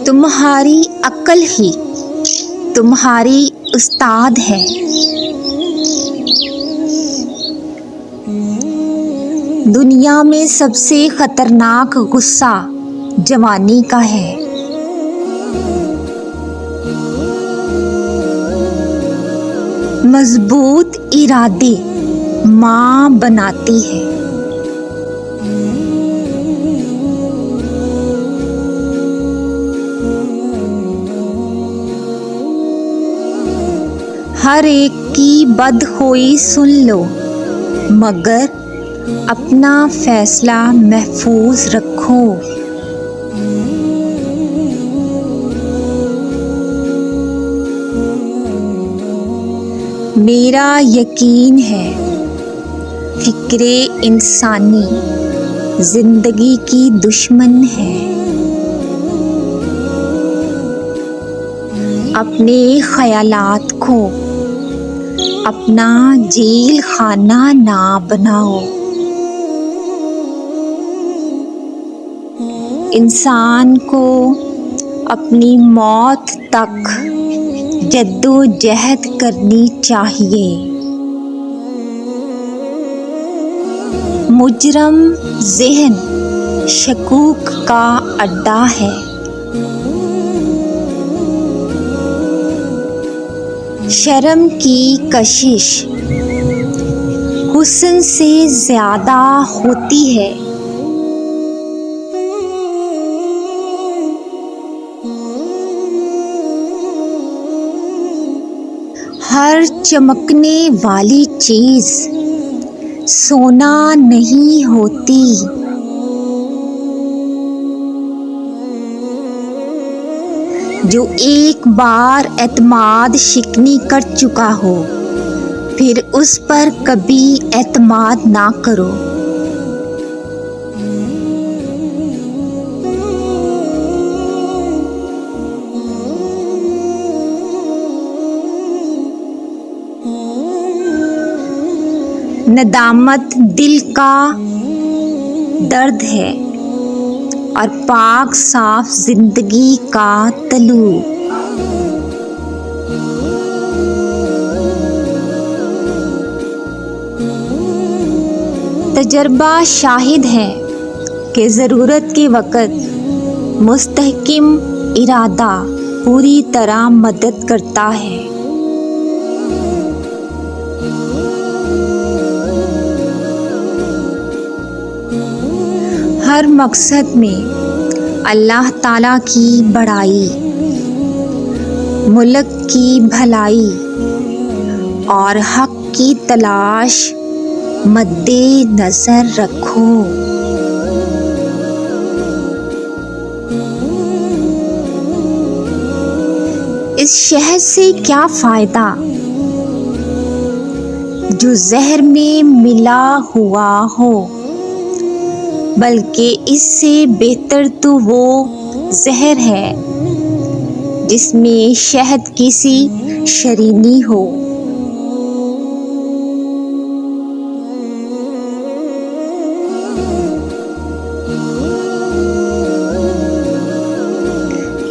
तुम्हारी अक्ल ही तुम्हारी उस्ताद है। दुनिया में सबसे खतरनाक गुस्सा जवानी का है। मजबूत इरादे माँ बनाती है। हर एक की बदखोई सुन लो, मगर अपना फैसला महफूज रखो। मेरा यकीन है फिक्रे इंसानी जिंदगी की दुश्मन है। अपने ख्यालात को अपना जेल खाना ना बनाओ। इंसान को अपनी मौत तक जद्दोजहद करनी चाहिए। मुजरम ज़हन शकूक का अड्डा है। शर्म की कशिश हुस्न से ज़्यादा होती है। हर चमकने वाली चीज़ सोना नहीं होती। जो एक बार एतमाद शिकनी कर चुका हो, फिर उस पर कभी एतमाद ना करो। नदामत दिल का दर्द है और पाक साफ जिंदगी का तलू। तजर्बा शाहिद है कि ज़रूरत के वक़्त मुस्तहकिम इरादा पूरी तरह मदद करता है। हर मकसद में अल्लाह ताला की बड़ाई, मुल्क की भलाई और हक की तलाश मद्दे नज़र रखो। इस शहद से क्या फ़ायदा जो जहर में मिला हुआ हो, बल्कि इससे बेहतर तो वो जहर है जिसमें शहद की सी शरीनी हो।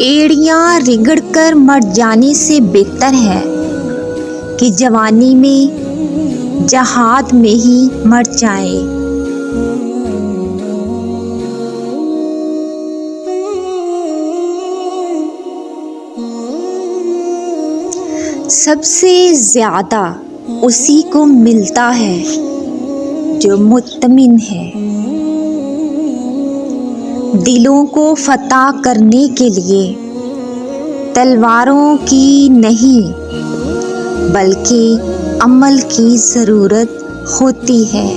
एड़ियाँ रिगड़कर मर जाने से बेहतर है कि जवानी में जहाद में ही मर जाए। सबसे ज़्यादा उसी को मिलता है जो मुत्तमिन है। दिलों को फतह करने के लिए तलवारों की नहीं बल्कि अमल की ज़रूरत होती है।